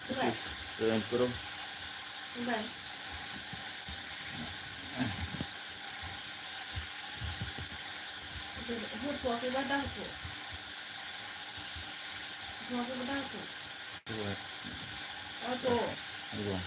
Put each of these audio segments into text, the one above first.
Please join kuro. Buat Ayo.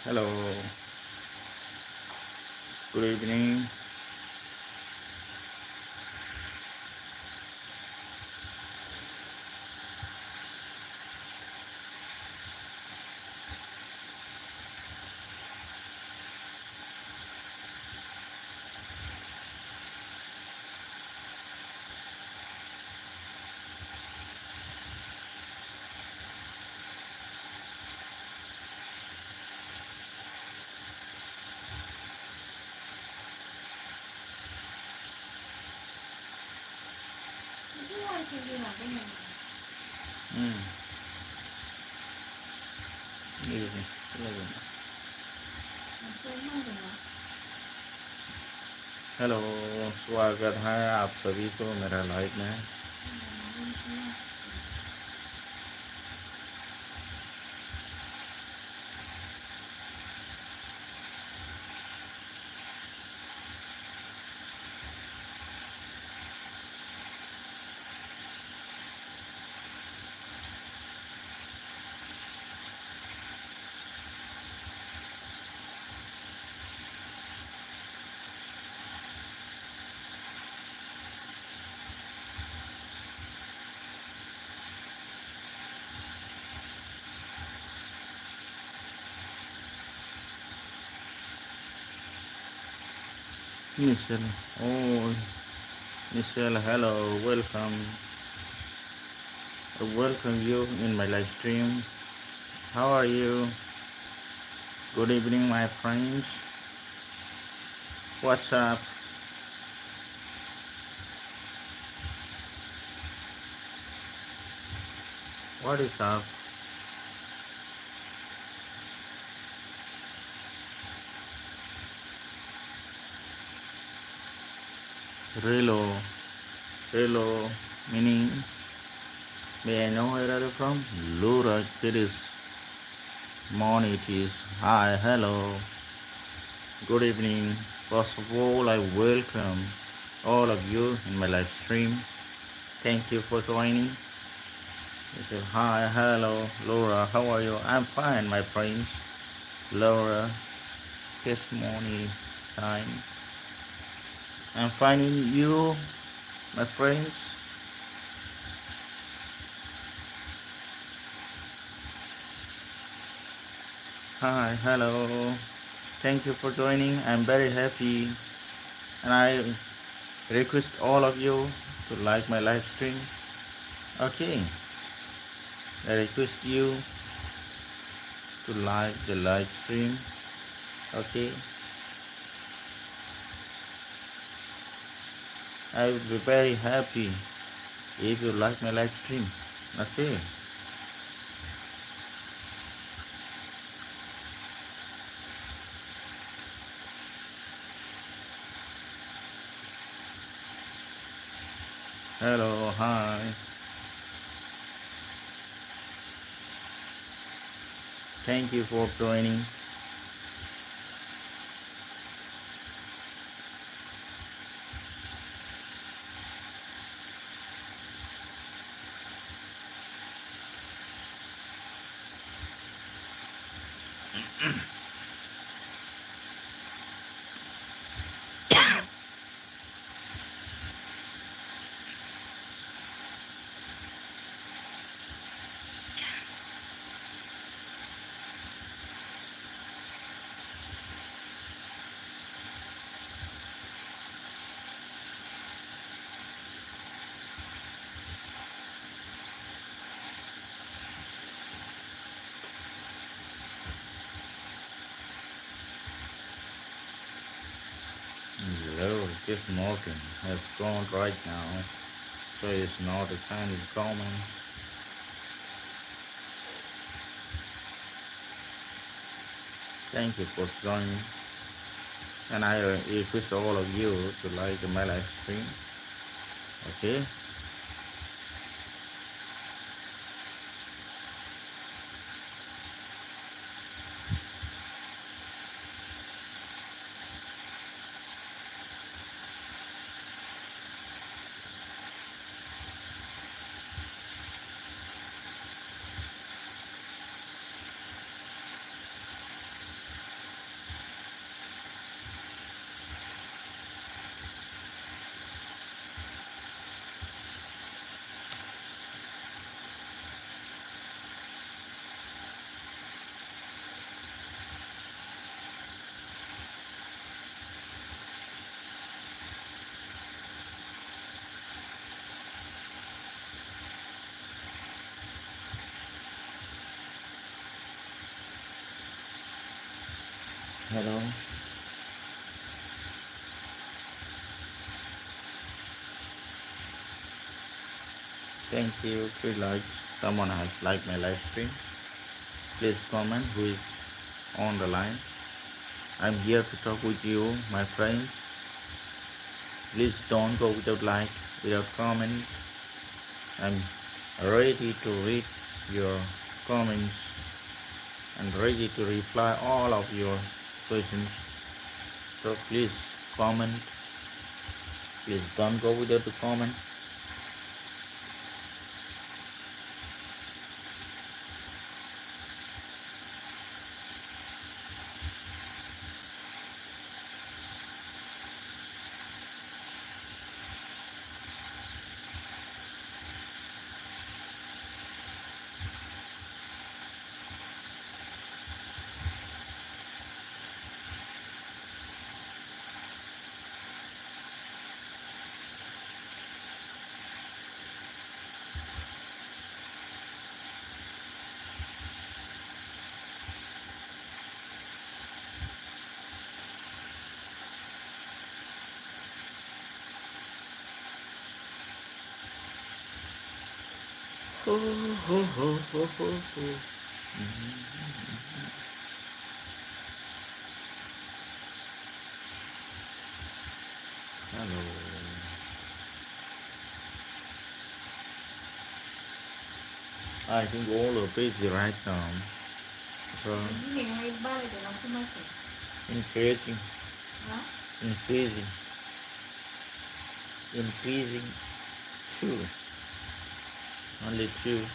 Hello. Good evening. Hmm. Evening. Hello, स्वागत है आप सभी को मेरा लाइव में। Michelle, oh, Michelle, hello, welcome. I welcome you in my live stream. How are you? Good evening, my friends. What's up? What is up? Relo, Relo, meaning, may I know where are you from? Laura, it is morning, it is. Hi, hello, good evening. First of all, I welcome all of you in my live stream. Thank you for joining. You say, hi, hello, Laura, how are you? I'm fine, my friends. Laura, this morning time. I'm finding you, my friends. Hi, hello. Thank you for joining. I'm very happy. And I request all of you to like my live stream. Okay. I request you to like the live stream. Okay. I will be very happy if you like my live stream. Okay. Hello, hi. Thank you for joining. This Morgan has gone right now, so it's not a signing comments. Thank you for joining, and I request all of you to like my live stream. Okay. Hello. Thank you. 3 likes. Someone has liked my live stream. Please comment who is on the line. I'm here to talk with you, my friends. Please don't go without like, without comment. I'm ready to read your comments and ready to reply all of your questions. So please comment. Please don't go without the comment. Hello. I think all are busy right now. So increasing, increasing, increasing 2. Only 2.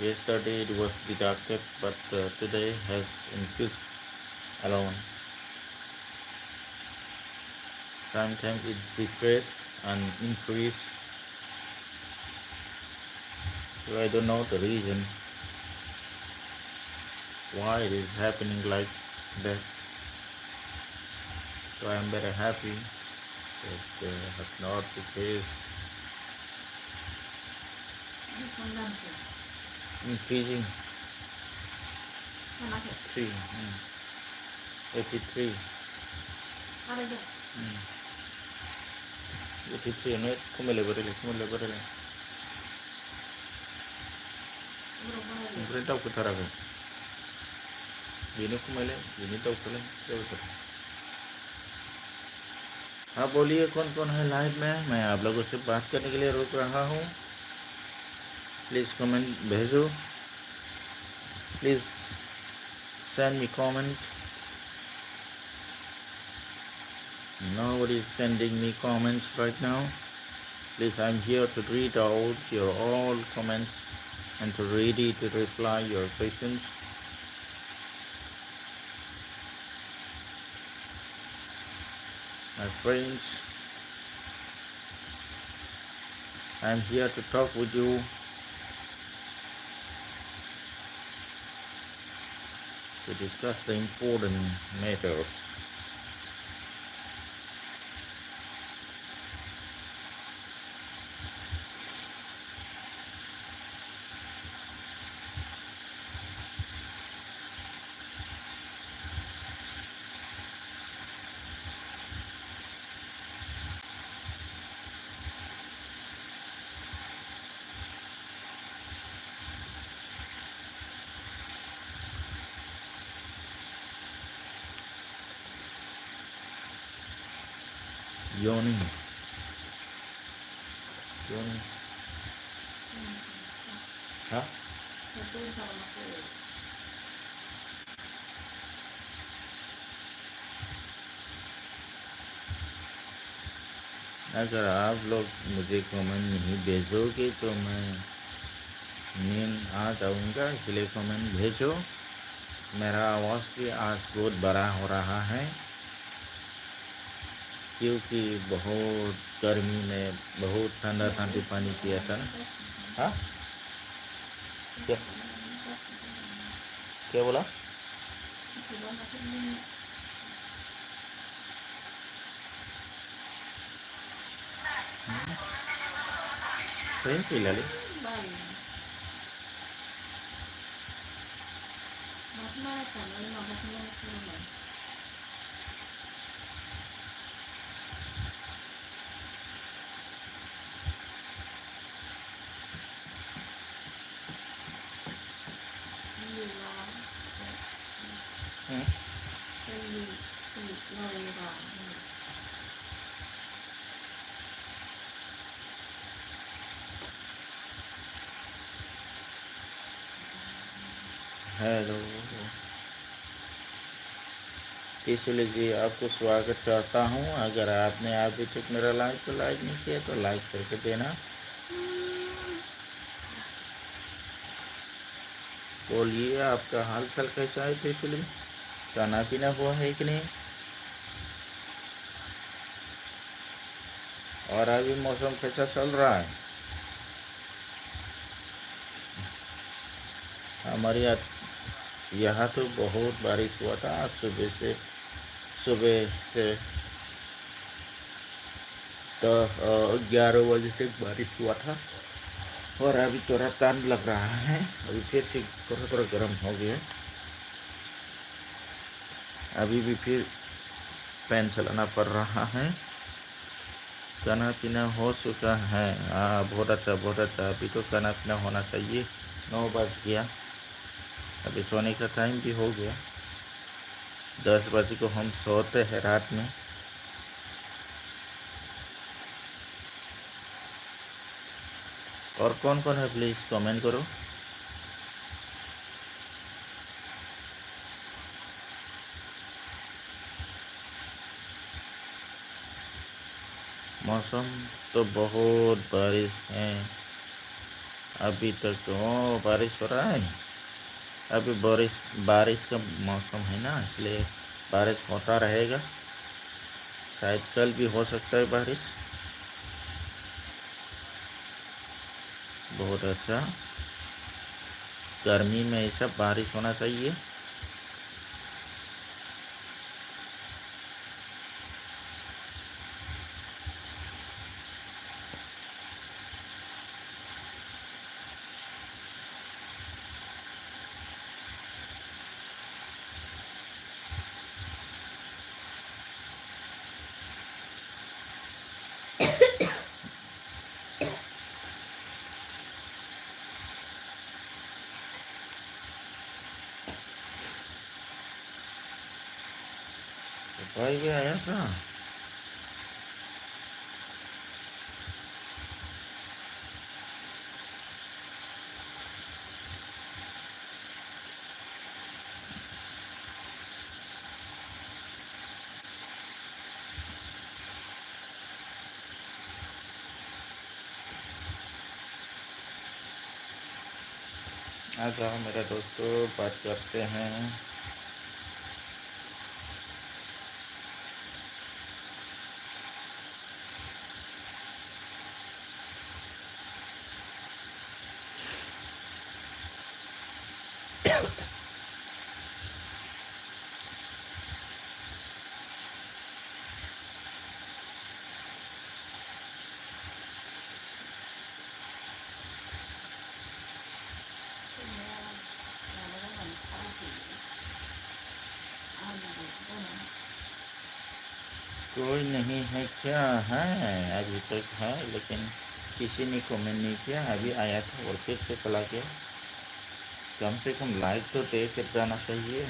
Yesterday it was deducted, but today has increased alone. Sometimes it decreased and increased. So I don't know the reason why it is happening like that. So I am very happy that have not decreased. Increasing 3, 83. 83 no kumele berele print out kutara hai ये kumele ये तो kule हाँ बोलिए कौन कौन है live में मैं आप लोगों से बात करने के लिए रुक रहा हूँ प्लीज़ कमेंट भेजो please send me comment. Nobody is sending me comments right now. Please, I'm here to read out your all comments and to ready to reply your questions. My friends, I'm here to talk with you. To discuss the important matters. योनी योनी हाँ अगर आप लोग मुझे comment नहीं भेजोगे तो मैं नींद आ जाऊंगा, इसलिए कमेंट भेजो। मेरा आवाज़ भी आज बहुत बड़ा हो रहा है क्योंकि बहुत गर्मी में बहुत ठंडा ठंडी पानी पिया था ना। हाँ क्या क्या बोला? कहीं पिला ली हेलो इसलिए जी आपको स्वागत करता हूँ। अगर आपने अभी तक मेरा लाइक को लाइक नहीं किया तो लाइक करके देना। बोलिए आपका हाल चाल कैसा है? तो इसलिए खाना पीना हुआ है कि नहीं? और अभी मौसम कैसा चल रहा है? हमारे यहाँ तो बहुत बारिश हुआ था आज सुबह से तो 11 बजे तक बारिश हुआ था और अभी थोड़ा ठंड लग रहा है। अभी फिर से थोड़ा थोड़ा गर्म हो गया। अभी भी फिर फैन चलाना पड़ रहा है। खाना पीना हो चुका है। बहुत अच्छा बहुत अच्छा। अभी तो खाना पीना होना चाहिए। 9 बज गया। अभी सोने का टाइम भी हो गया। 10 बजे को हम सोते हैं रात में। और कौन कौन है प्लीज़ कमेंट करो। मौसम तो बहुत बारिश है अभी तक तो। बारिश हो रहा है। अभी बारिश बारिश का मौसम है ना, इसलिए बारिश होता रहेगा। शायद कल भी हो सकता है बारिश। बहुत अच्छा। गर्मी में ऐसा बारिश होना चाहिए। भाई भी आया था। आ जाओ मेरे दोस्तों, बात करते हैं। कोई नहीं है क्या? है अभी तक है, लेकिन किसी ने कमेंट नहीं किया। अभी आया था और फिर से चला गया। कम से कम लाइक तो दे कर जाना चाहिए।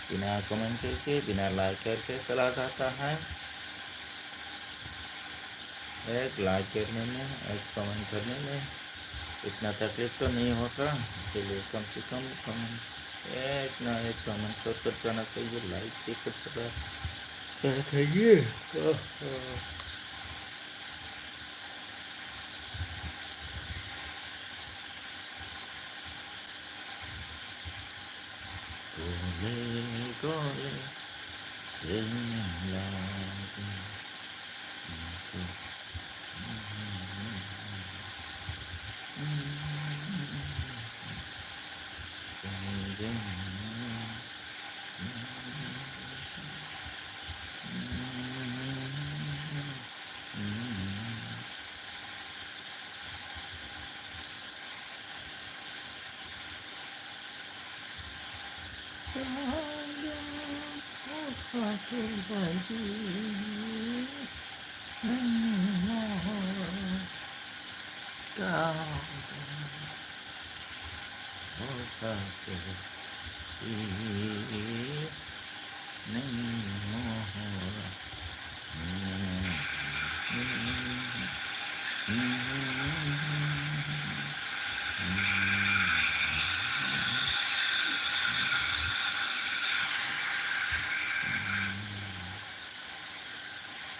बिना कमेंट करके बिना लाइक करके चला जाता है। एक लाइक करने में, एक कमेंट करने में इतना तकलीफ तो नहीं होता, इसलिए कम से कम कमेंट, एक ना एक कमेंट शोट कर जाना चाहिए, लाइक भी कर सकता क्या चाहिए। गोले गोले चलने लगे।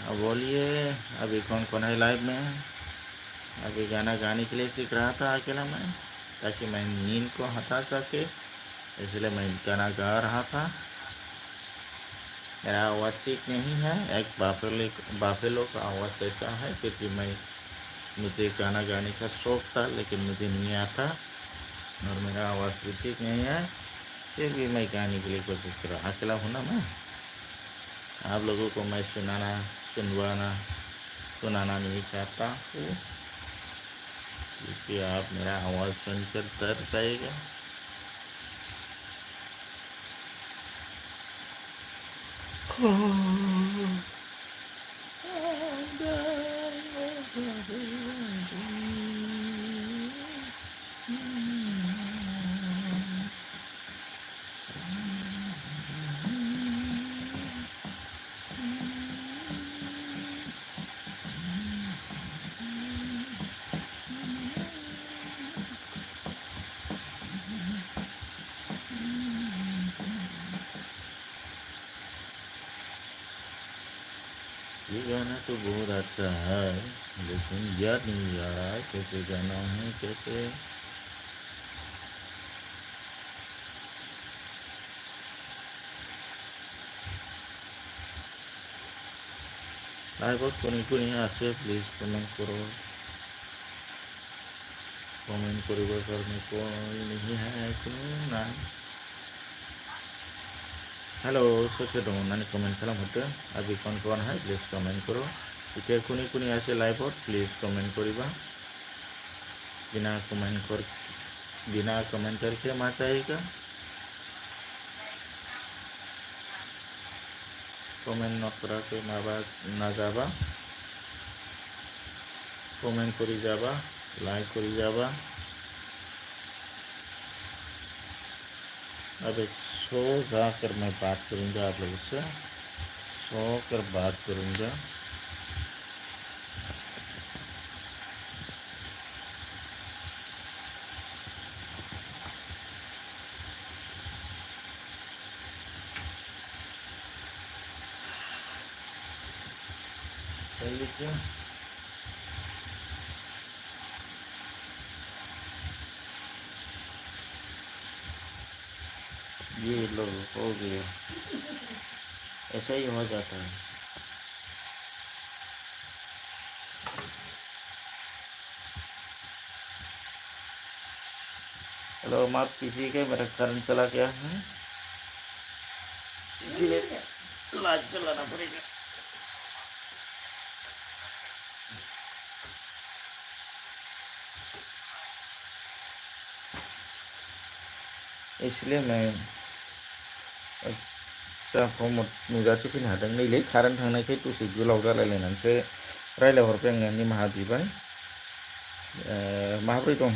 अब बोलिए, अभी कौन कौन है लाइव में? अभी गाना गाने के लिए सीख रहा था अकेला मैं, ताकि मैं नींद को हटा सके, इसलिए मैं गाना गा रहा था। मेरा आवाज़ ठीक नहीं है, एक बाफेलो का आवाज़ ऐसा है, फिर भी मुझे गाना गाने का शौक था, लेकिन मुझे नहीं आता और मेरा आवाज़ भी ठीक नहीं है, फिर भी मैं गाने के लिए कोशिश कर रहा। अकेला हूँ ना मैं, आप लोगों को मैं सुनाना नहीं चाहता हूँ, क्योंकि आप मेरा आवाज़ सुनकर डर जाएगा। ये गाना तो बहुत अच्छा है, लेकिन याद नहीं आ रहा है कैसे गाना है, कैसे। लाइव कोनी आसे प्लीज कमेंट करो, कमेंट करिए करने कोई नहीं है क्यों ना। हेलो सोचे दो ना कमेंट खालाम होते, अभी कौन कौन है प्लीज कमेंट करो। इतना कोनी आसे लाइव प्लीज कमेंट करिबा, बिना कमेंट करके मजा आएगा। कमेंट न करा के ना जाबा, कमेंट करी जाबा, लाइक करी जाबा। अब सो जाकर मैं बात करूँगा आप लोगों से, सो कर बात करूँगा। सही क्या? ये लो हो गया, ऐसा ही हो जाता है। हेलो माफ कीजिएगा, मेरा करंट चला गया है, इसीलिए लाइट चलाना पड़ेगा। इसलिए मैं जाखौ नुजाथि फैनो हादों नैलै कारेन्ट थांनायखाय दसे गोलाव जालायलायनानैसो रायलायहरबाय आङो, निमाहा बिबाय। माब्रै दं?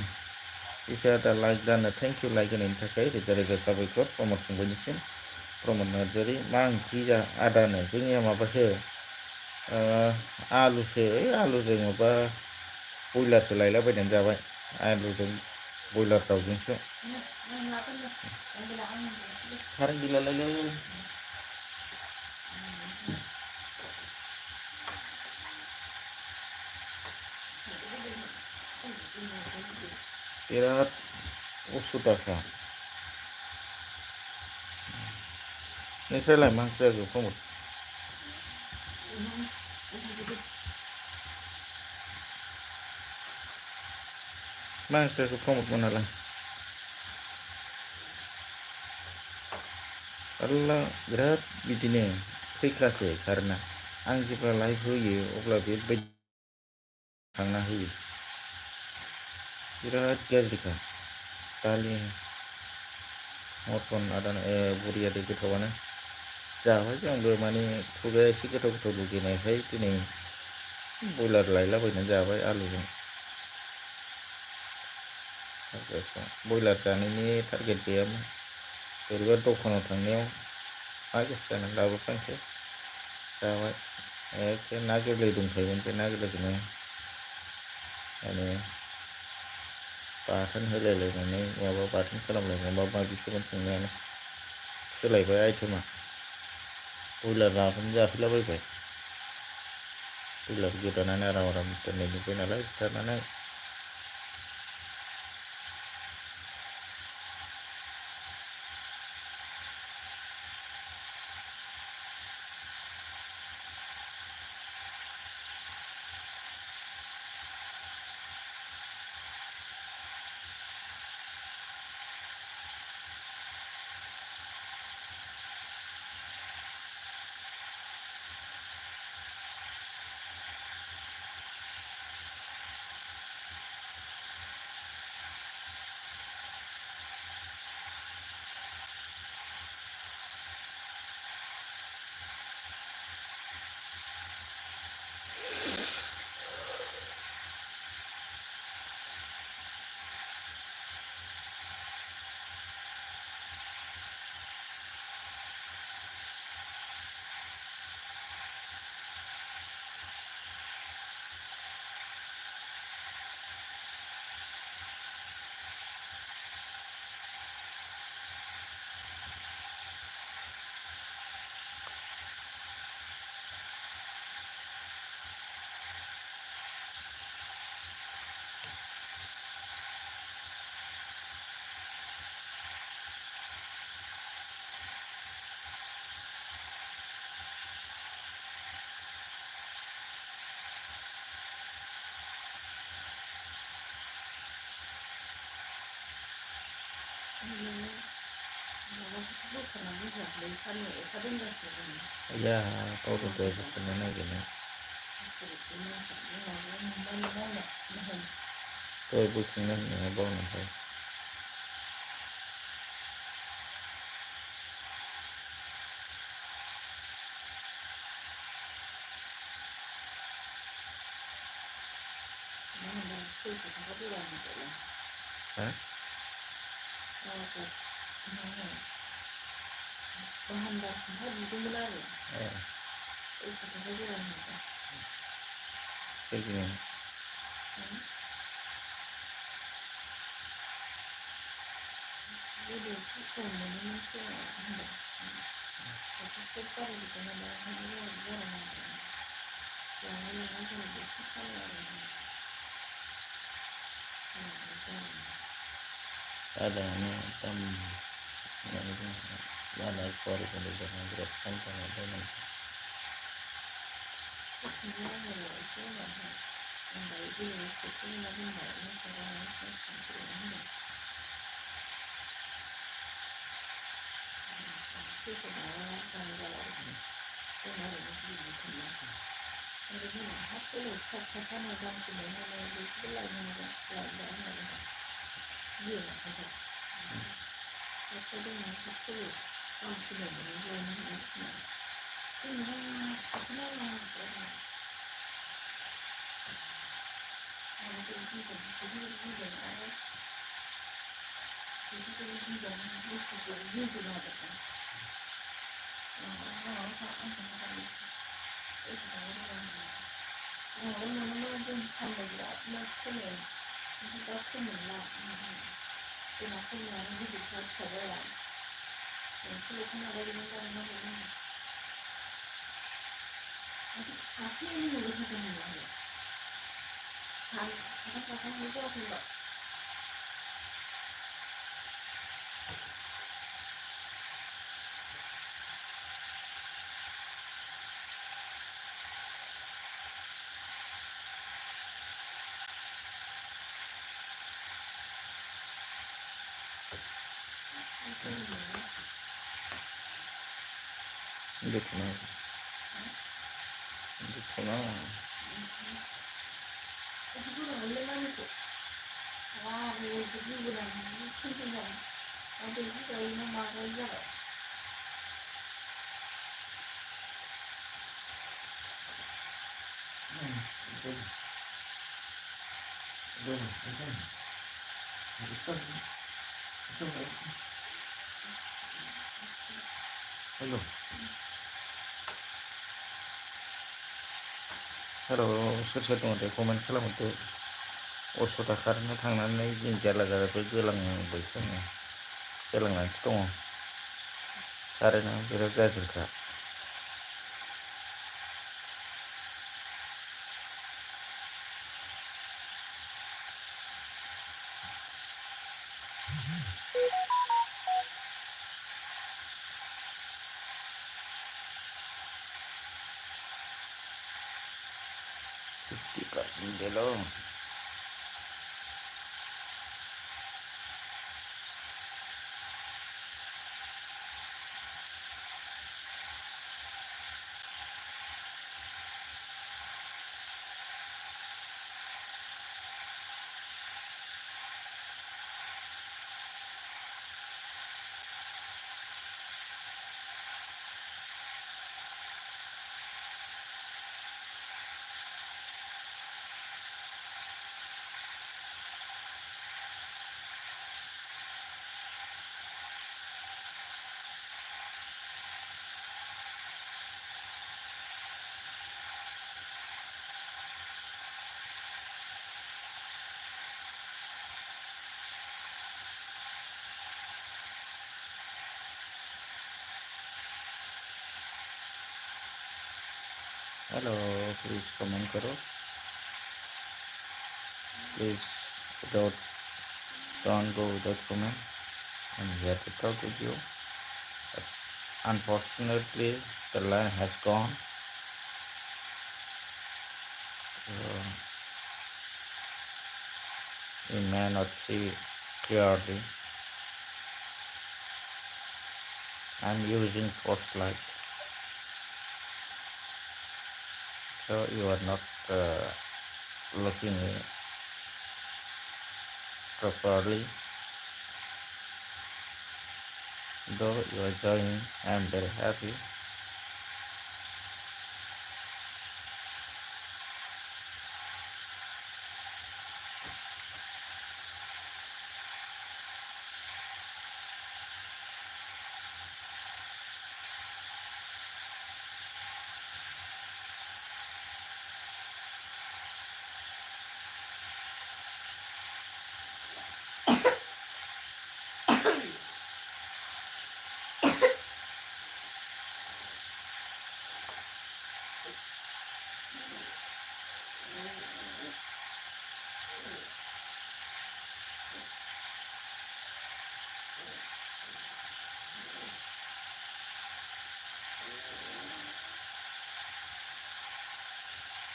फैसा दा लाइक दानो थेंक इउ लाइक होनायनि थाखाय रोजा रोजा साबायखर प्रमद फंबायनिसिम। प्रमद नार्जारि मा ओंख्रि आदानो? जोंनिया माबासो आलुसो आलुजों माबा बयलारसो लायलाबायनानै जाबाय आलुजों बयलार दाउजोंसो कारेन्ट गैलालायलै बिराद उसुदाखा नोंस्रालाय मा ओंख्रि जाखो फंबाय मा ओंख्रि जाखो प्रमद मोनालाय आल्ला बिराद बिदिनो खैख्रासो कारेन्टआ आं जेब्ला लाइट होयो अब्ला बेबायदि थांना होयो बिराद गाज्रिखा दालि मटन आदान बरिया दै गोथावानो जाबाय आंबो माने खुगाया एसे गोथाव गोथाव लुगैनायखाय दिनै बयलार लायलाबायनानै जाबाय आलुजों बयलार जानायनि टारगेट गैयामोन बोरैबा दखानाव थांनायाव मा गोसो जानानै लाबोफ्लांसै जाबाय एखे ना गोरलै दंखायोमोन बे ना गोरलैखौनो माने बाथोन होलायलायनानै माबा बाथोन खालामलायनानै माबा माबिसोमोन संनायानो सोलायबाय आइटेमा बयलार नाखौनो जाफैलाबायबाय बयलार गोदानानै आराम आराम दोननाय नुबाय नालाय सिथारनानै ya kau tuh bukannya lagi nih tuh bukannya nggak nih Hah? Kayak gini. Ada nih tam ada ekor dengan berat sampai ada nih. 오늘은 좀 한번더 크면 더 크면 그냥 크면 이게 더 적어야 수로 하나 내리는다는 거는 아주 자세히 노력해야 되는 거예요. 잘 해서 이렇구나. 이렇구나. 그래서 그건 원래만 해도 와, 뭐 누구랑 무슨 생각 나도 이거 이놈 말을 이겨라. Hello. Hello. Sir tunggu komen kalau untuk sudah karena tangan ini jalan jalan pergi gelang besoknya gelangan setengah karena beda gazer kak. Tiga sendelo. Hello, please comment karo. Please don't go without comment. I'm here to talk with you. But unfortunately, the line has gone. So you may not see clearly. I'm using flashlight, so you are not looking properly. Though you are joining, I'm very happy.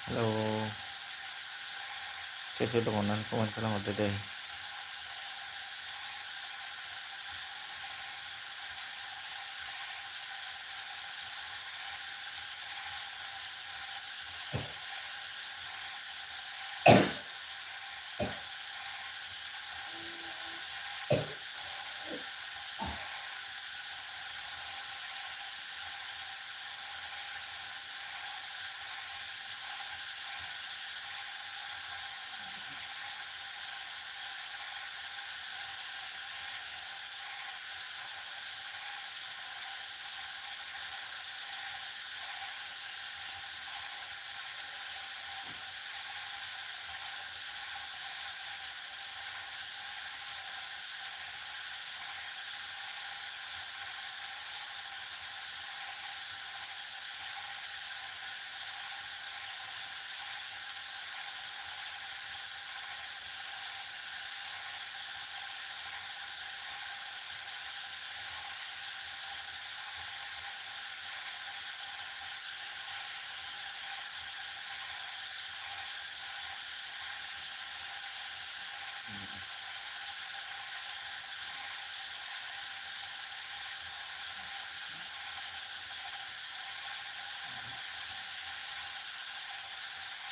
Hello, saya sudah komen kalau udah deh.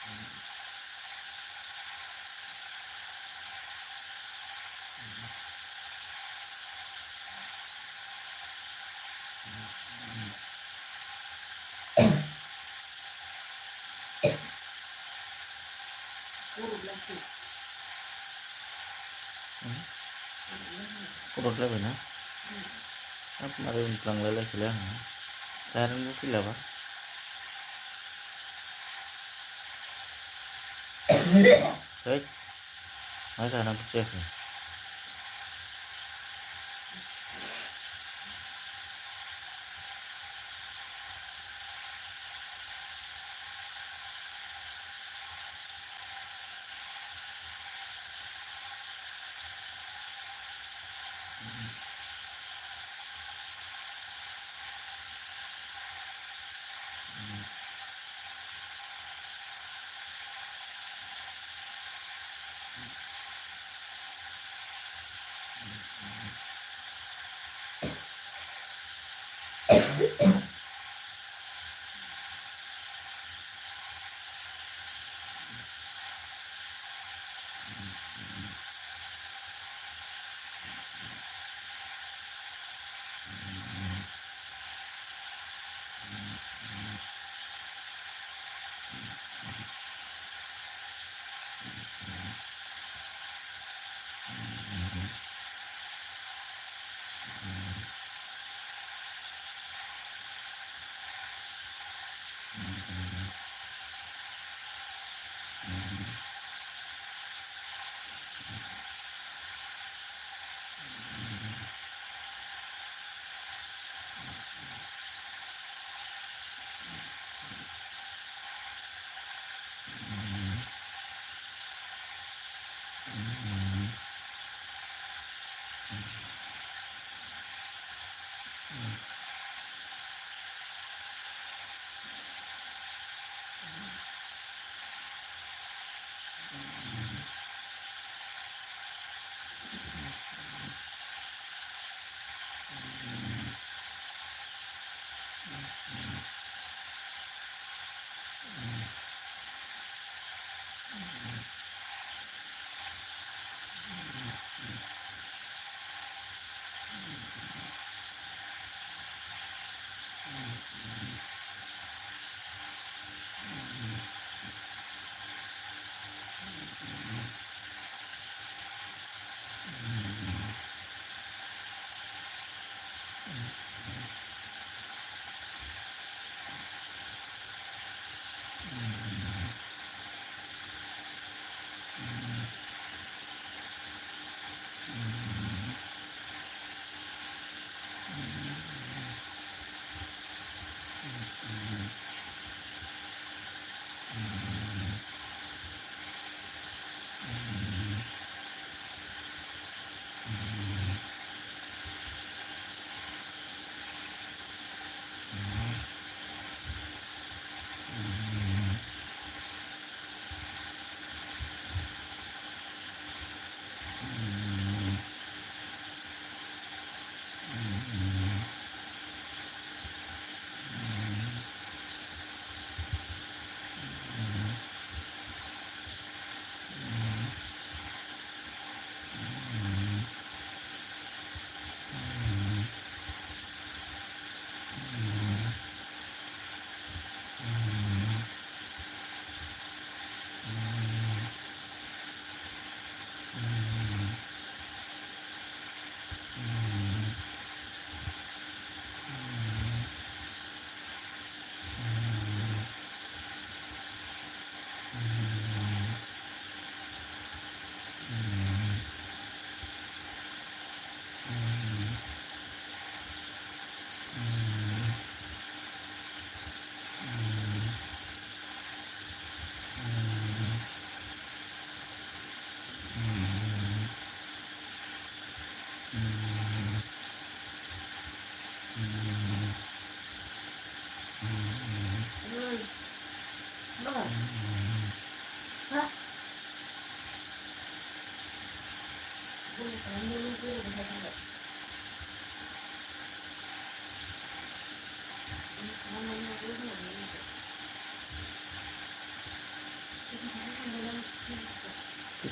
Kurut lagi. Kurut lagi na? Apa mari umplang lele sila? Karena sila ba? Cek, masa anak cek?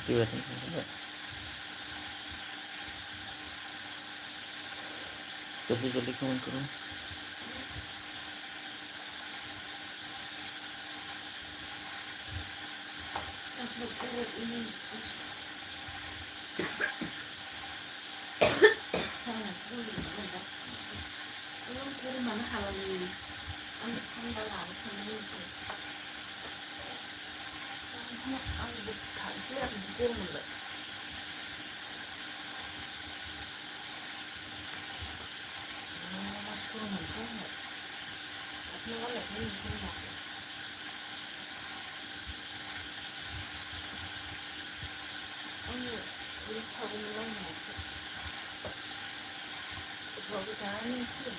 activation. जल्दी जल्दी comment करो. Asal kuat ini. Belum kiri mana halal ini. Kan dalam sana ini. Aku tak siap di sekolah. Mas kurang kan? Tapi orang ini kurang. Ini tahu mana? Kalau kita ini sih.